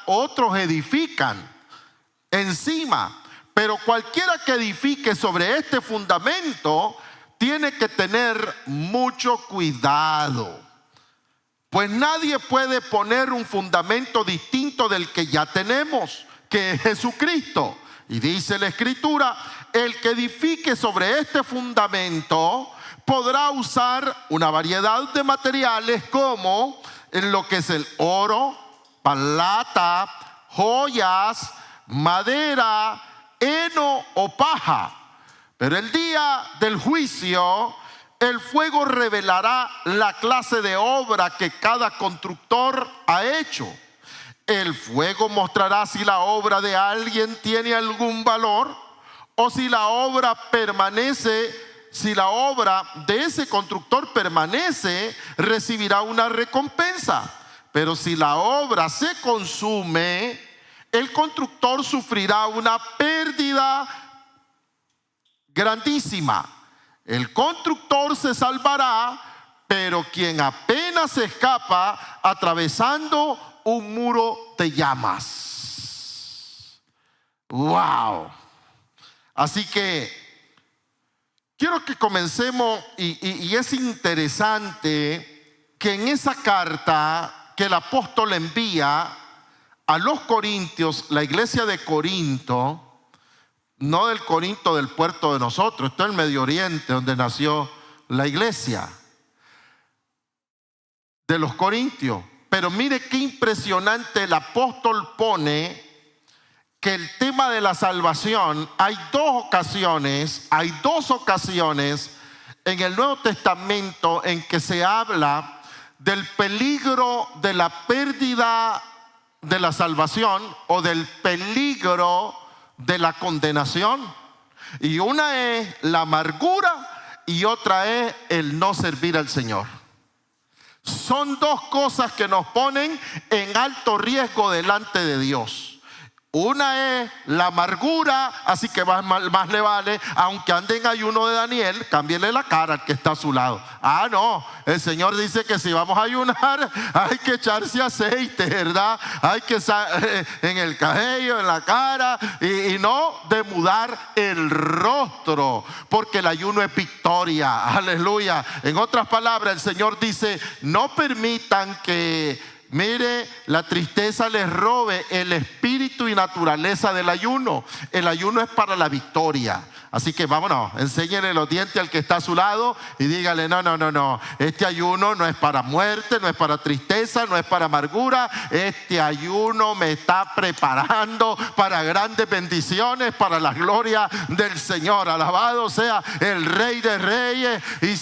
otros edifican encima. Pero cualquiera que edifique sobre este fundamento tiene que tener mucho cuidado, pues nadie puede poner un fundamento distinto del que ya tenemos, que es Jesucristo. Y dice la Escritura: el que edifique sobre este fundamento podrá usar una variedad de materiales como en lo que es el oro, plata, joyas, madera, heno o paja. Pero el día del juicio, el fuego revelará la clase de obra que cada constructor ha hecho. El fuego mostrará si la obra de alguien tiene algún valor o si la obra permanece. Si la obra de ese constructor permanece, recibirá una recompensa. Pero si la obra se consume, el constructor sufrirá una pérdida grandísima. El constructor se salvará, pero quien apenas se escapa atravesando un muro de llamas. ¡Wow! Así que quiero que comencemos, y es interesante que en esa carta que el apóstol envía a los corintios, la iglesia de Corinto, no del Corinto del puerto de nosotros, esto es el Medio Oriente donde nació la iglesia de los corintios. Pero mire qué impresionante el apóstol pone que el tema de la salvación, hay dos ocasiones en el Nuevo Testamento en que se habla del peligro de la pérdida de la salvación o del peligro de la condenación. Y una es la amargura y otra es el no servir al Señor. Son dos cosas que nos ponen en alto riesgo delante de Dios. Una es la amargura, así que más le vale, aunque ande en ayuno de Daniel, cámbiele la cara al que está a su lado. Ah, no, el Señor dice que si vamos a ayunar, hay que echarse aceite, ¿verdad? Hay que en el cabello, en la cara, y no demudar el rostro, porque el ayuno es victoria. Aleluya. En otras palabras, el Señor dice: no permitan que, mire, la tristeza les robe el espíritu y naturaleza del ayuno. El ayuno es para la victoria. Así que vámonos, enséñele los dientes al que está a su lado y dígale: no. Este ayuno no es para muerte, no es para tristeza, no es para amargura. Este ayuno me está preparando para grandes bendiciones, para la gloria del Señor. Alabado sea el Rey de Reyes y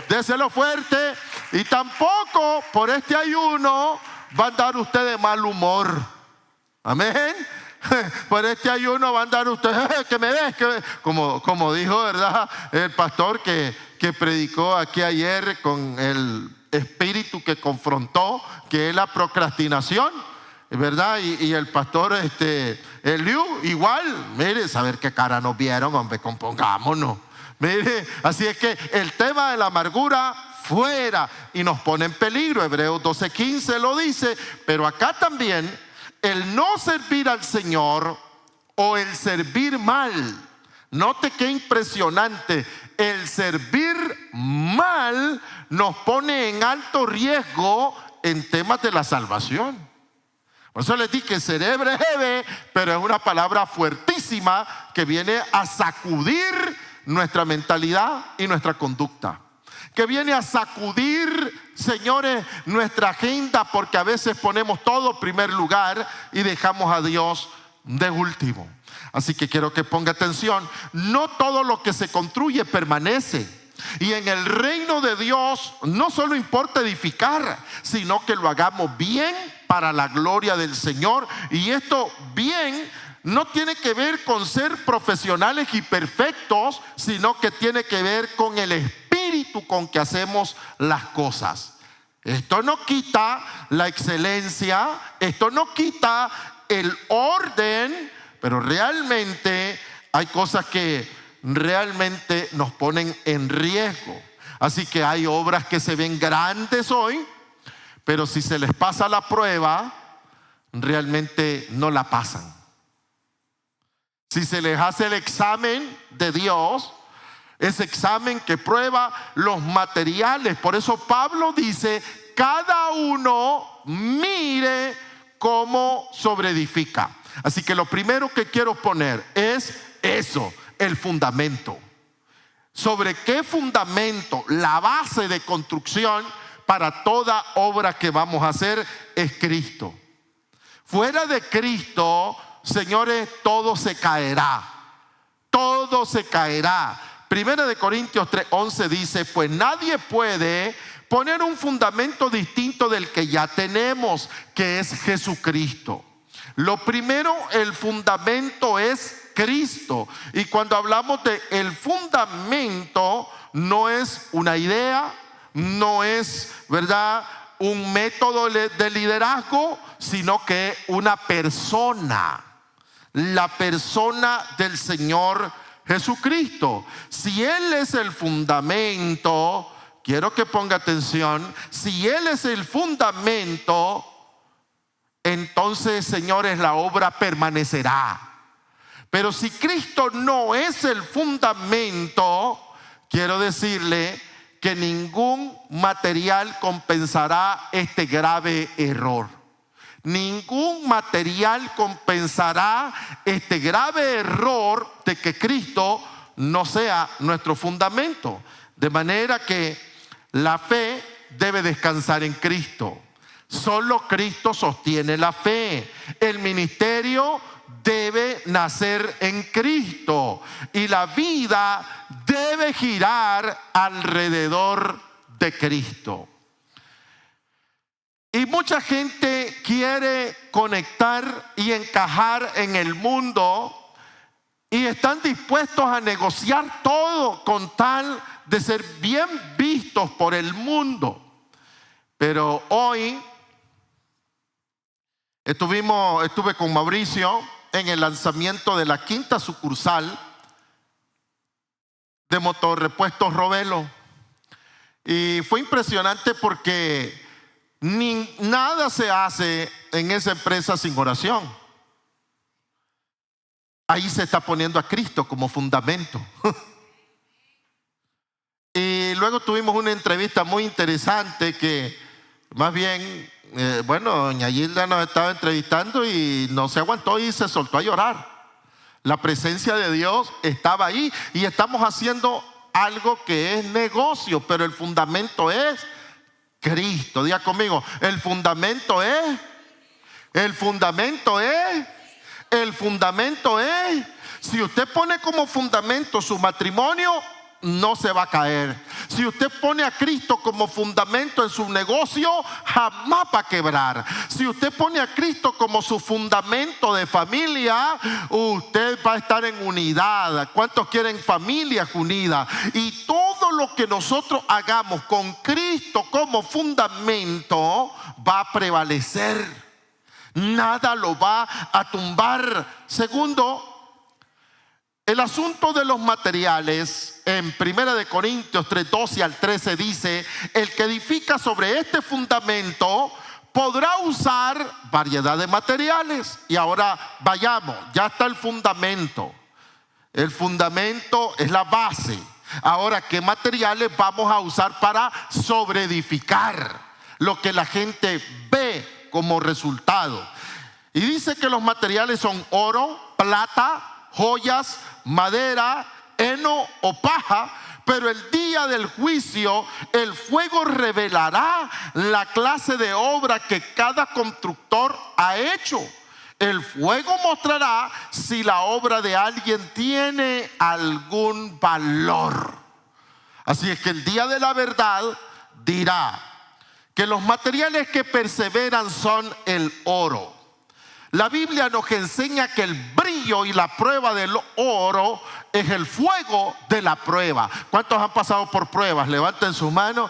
déselo fuerte. Y tampoco por este ayuno va a andar usted de mal humor. Amén. Por este ayuno va a andar usted, que me ves, como dijo, ¿verdad?, el pastor que predicó aquí ayer con el espíritu que confrontó, que es la procrastinación, ¿verdad? Y el pastor Eliú igual. Mire, saber qué cara nos vieron, hombre, compongámonos. Mire, así es que el tema de la amargura fuera y nos pone en peligro. Hebreos 12:15 lo dice. Pero acá también el no servir al Señor o el servir mal. Note qué impresionante. El servir mal nos pone en alto riesgo en temas de la salvación. Por eso les dije que seré breve, pero es una palabra fuertísima que viene a sacudir nuestra mentalidad y nuestra conducta, que viene a sacudir, señores, nuestra agenda, porque a veces ponemos todo en primer lugar y dejamos a Dios de último. Así que quiero que ponga atención. No todo lo que se construye permanece. Y en el reino de Dios no solo importa edificar, sino que lo hagamos bien para la gloria del Señor. Y esto bien no tiene que ver con ser profesionales y perfectos, sino que tiene que ver con el espíritu con que hacemos las cosas. Esto no quita la excelencia, esto no quita el orden, pero realmente hay cosas que realmente nos ponen en riesgo. Así que hay obras que se ven grandes hoy, pero si se les pasa la prueba, realmente no la pasan. Si se les hace el examen de Dios, ese examen que prueba los materiales. Por eso Pablo dice, cada uno mire cómo sobreedifica. Así que lo primero que quiero poner es eso, el fundamento. ¿Sobre qué fundamento? La base de construcción para toda obra que vamos a hacer es Cristo. Fuera de Cristo, señores, todo se caerá. Todo se caerá. Primera de Corintios 3:11 dice, pues nadie puede poner un fundamento distinto del que ya tenemos, que es Jesucristo. Lo primero, el fundamento es Cristo. Y cuando hablamos de el fundamento, no es una idea, no es, ¿verdad?, un método de liderazgo, sino que una persona, la persona del Señor Jesucristo. Si Él es el fundamento, quiero que ponga atención, si Él es el fundamento, entonces, señores, la obra permanecerá. Pero si Cristo no es el fundamento, quiero decirle que ningún material compensará este grave error. Ningún material compensará este grave error de que Cristo no sea nuestro fundamento. De manera que la fe debe descansar en Cristo. Solo Cristo sostiene la fe. El ministerio debe nacer en Cristo y la vida debe girar alrededor de Cristo. Y mucha gente quiere conectar y encajar en el mundo y están dispuestos a negociar todo con tal de ser bien vistos por el mundo. Pero hoy estuve con Mauricio en el lanzamiento de la 5ª sucursal de Motorrepuestos Robelo. Y fue impresionante porque nada se hace en esa empresa sin oración. Ahí se está poniendo a Cristo como fundamento. Y luego tuvimos una entrevista muy interesante que más bien, doña Gilda nos estaba entrevistando y no se aguantó y se soltó a llorar. La presencia de Dios estaba ahí y estamos haciendo algo que es negocio, pero el fundamento es Cristo. Diga conmigo, el fundamento es. Si usted pone como fundamento su matrimonio, no se va a caer. Si usted pone a Cristo como fundamento en su negocio, jamás va a quebrar. Si usted pone a Cristo como su fundamento de familia, usted va a estar en unidad. ¿Cuántos quieren familias unidas? Y todo lo que nosotros hagamos con Cristo como fundamento va a prevalecer. Nada lo va a tumbar. Segundo, el asunto de los materiales, en 1 de Corintios 3:12 al 13 dice, el que edifica sobre este fundamento podrá usar variedad de materiales. Y ahora vayamos, ya está el fundamento. El fundamento es la base. Ahora, ¿qué materiales vamos a usar para sobreedificar lo que la gente ve como resultado? Y dice que los materiales son oro, plata, joyas, madera, heno o paja, pero el día del juicio el fuego revelará la clase de obra que cada constructor ha hecho. El fuego mostrará si la obra de alguien tiene algún valor. Así es que el día de la verdad dirá que los materiales que perseveran son el oro. La Biblia nos enseña que el brillo y la prueba del oro es el fuego de la prueba. ¿Cuántos han pasado por pruebas? Levanten sus manos,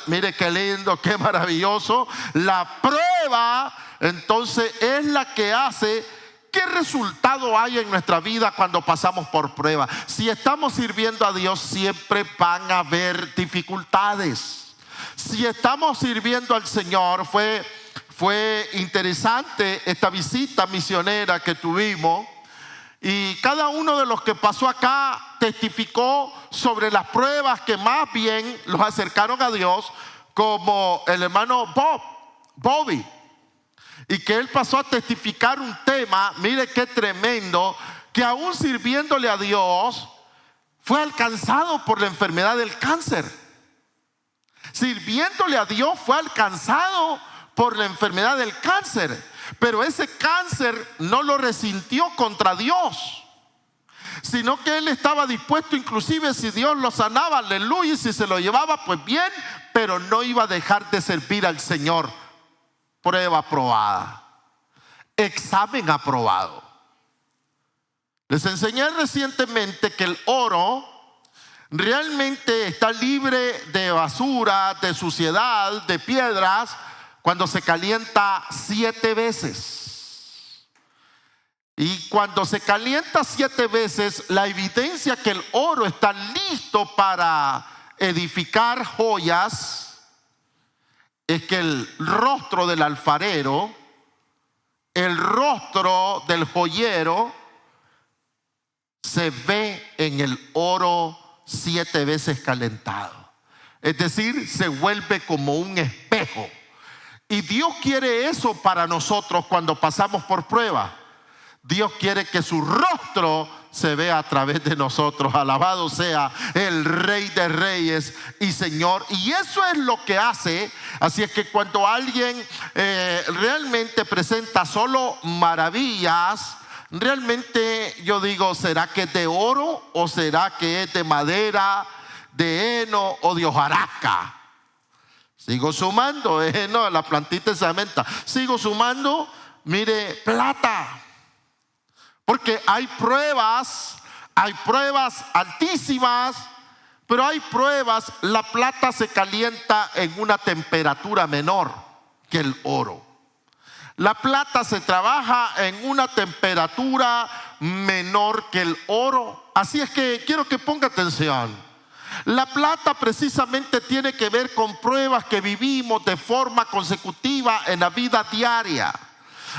mire qué lindo, qué maravilloso. La prueba entonces es la que hace qué resultado hay en nuestra vida cuando pasamos por prueba. Si estamos sirviendo a Dios, siempre van a haber dificultades. Si estamos sirviendo al Señor, fue Fue interesante esta visita misionera que tuvimos y cada uno de los que pasó acá testificó sobre las pruebas que más bien los acercaron a Dios, como el hermano Bobby, y que él pasó a testificar un tema, mire qué tremendo, que aún sirviéndole a Dios fue alcanzado por la enfermedad del cáncer. Sirviéndole a Dios fue alcanzado por la enfermedad del cáncer, pero ese cáncer no lo resintió contra Dios, sino que él estaba dispuesto, inclusive si Dios lo sanaba, aleluya, y si se lo llevaba, pues bien, pero no iba a dejar de servir al Señor. Prueba aprobada, examen aprobado. Les enseñé recientemente que el oro realmente está libre de basura, de suciedad, de piedras, cuando se calienta 7 veces. Y cuando se calienta 7 veces, la evidencia que el oro está listo para edificar joyas es que el rostro del alfarero, el rostro del joyero, se ve en el oro 7 veces calentado. Es decir, se vuelve como un espejo. Y Dios quiere eso para nosotros cuando pasamos por prueba. Dios quiere que su rostro se vea a través de nosotros. Alabado sea el Rey de Reyes y Señor. Y eso es lo que hace. Así es que cuando alguien realmente presenta solo maravillas, realmente yo digo, ¿será que es de oro o será que es de madera, de heno o de hojarasca? Sigo sumando, no, la plantita se aumenta. Sigo sumando, mire, plata. Porque hay pruebas altísimas, pero hay pruebas, la plata se calienta en una temperatura menor que el oro. La plata se trabaja en una temperatura menor que el oro. Así es que quiero que ponga atención. La plata precisamente tiene que ver con pruebas que vivimos de forma consecutiva en la vida diaria,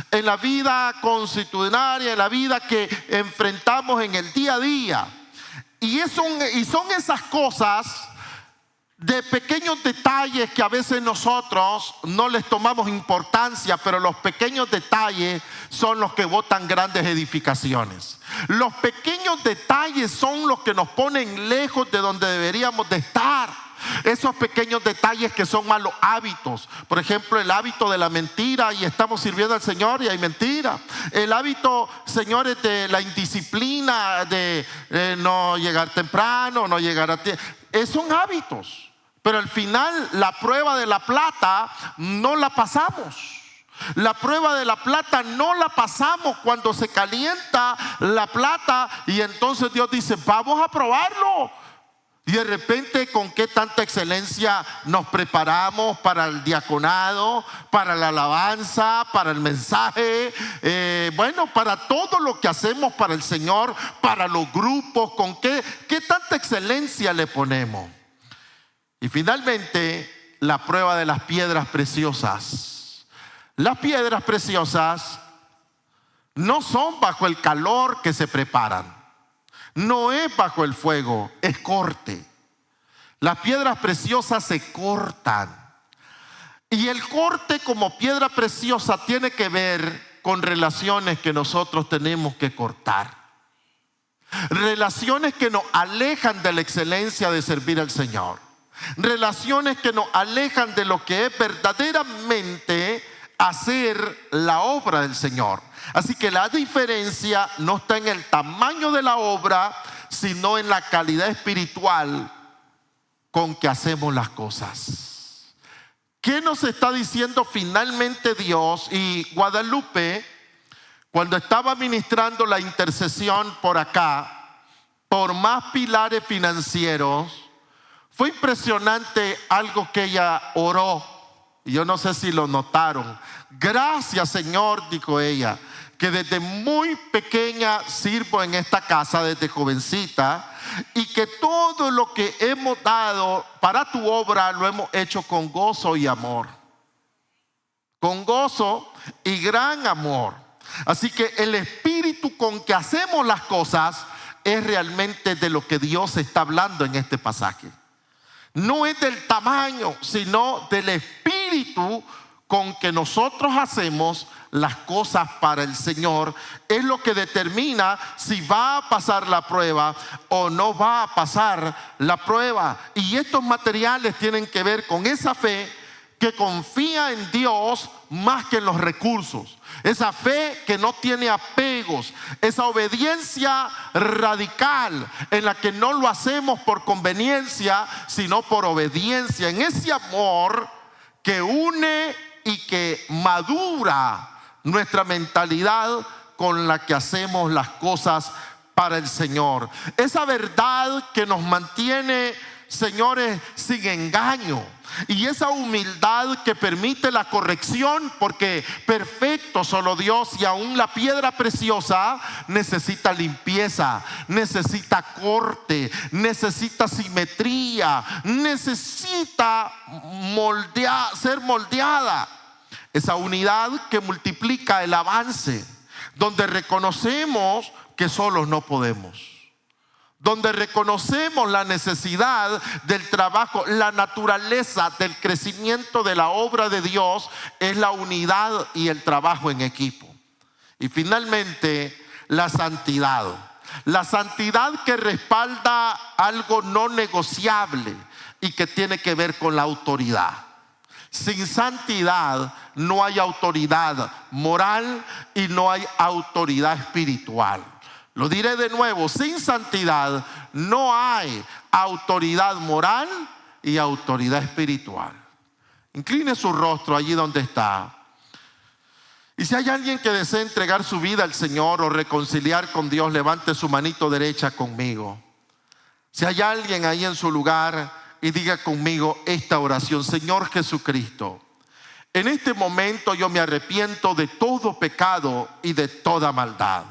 en la vida constitucionaria, en la vida que enfrentamos en el día a día. Y son esas cosas de pequeños detalles que a veces nosotros no les tomamos importancia, pero los pequeños detalles son los que botan grandes edificaciones. Los pequeños detalles son los que nos ponen lejos de donde deberíamos de estar. Esos pequeños detalles que son malos hábitos. Por ejemplo, el hábito de la mentira, y estamos sirviendo al Señor y hay mentira. El hábito, señores, de la indisciplina, de no llegar temprano, no llegar a tiempo. Son hábitos. Pero al final la prueba de la plata no la pasamos. La prueba de la plata no la pasamos cuando se calienta la plata, y entonces Dios dice, vamos a probarlo. Y de repente, con qué tanta excelencia nos preparamos para el diaconado, para la alabanza, para el mensaje, para todo lo que hacemos para el Señor, para los grupos, con qué tanta excelencia le ponemos. Y finalmente, la prueba de las piedras preciosas. Las piedras preciosas no son bajo el calor que se preparan. No es bajo el fuego, es corte. Las piedras preciosas se cortan. Y el corte como piedra preciosa tiene que ver con relaciones que nosotros tenemos que cortar. Relaciones que nos alejan de la excelencia de servir al Señor. Relaciones que nos alejan de lo que es verdaderamente hacer la obra del Señor. Así que la diferencia no está en el tamaño de la obra, sino en la calidad espiritual con que hacemos las cosas. ¿Qué nos está diciendo finalmente Dios? Y Guadalupe, cuando estaba ministrando la intercesión por acá, por más pilares financieros, fue impresionante algo que ella oró. Y yo no sé si lo notaron. Gracias, Señor, dijo ella, que desde muy pequeña sirvo en esta casa, desde jovencita, y que todo lo que hemos dado para tu obra lo hemos hecho con gozo y amor. con gozo y gran amor. Así que el espíritu con que hacemos las cosas es realmente de lo que Dios está hablando en este pasaje. No es del tamaño, sino del espíritu con que nosotros hacemos las cosas para el Señor. Es lo que determina si va a pasar la prueba o no va a pasar la prueba. Y estos materiales tienen que ver con esa fe que confía en Dios más que en los recursos. Esa fe que no tiene apegos, esa obediencia radical en la que no lo hacemos por conveniencia, sino por obediencia, en ese amor que une y que madura nuestra mentalidad con la que hacemos las cosas para el Señor. Esa verdad que nos mantiene, señores, sin engaño. Y esa humildad que permite la corrección, porque perfecto solo Dios, y aún la piedra preciosa necesita limpieza, necesita corte, necesita simetría, necesita ser moldeada. Esa unidad que multiplica el avance, donde reconocemos que solos no podemos, donde reconocemos la necesidad del trabajo. La naturaleza del crecimiento de la obra de Dios es la unidad y el trabajo en equipo. Y finalmente, la santidad. La santidad que respalda algo no negociable y que tiene que ver con la autoridad. Sin santidad no hay autoridad moral y no hay autoridad espiritual. Lo diré de nuevo: sin santidad no hay autoridad moral y autoridad espiritual. Incline su rostro allí donde está. Y si hay alguien que desea entregar su vida al Señor o reconciliar con Dios, levante su manito derecha conmigo. Si hay alguien ahí en su lugar, y diga conmigo esta oración: Señor Jesucristo, en este momento yo me arrepiento de todo pecado y de toda maldad.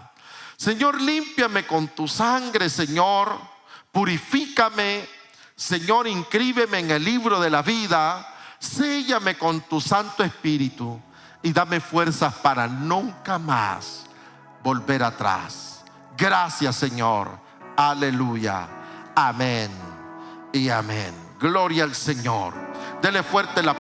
Señor, límpiame con tu sangre, Señor, purifícame, Señor, inscríbeme en el libro de la vida, séllame con tu Santo Espíritu y dame fuerzas para nunca más volver atrás. Gracias, Señor. Aleluya. Amén y amén. Gloria al Señor. Dele fuerte la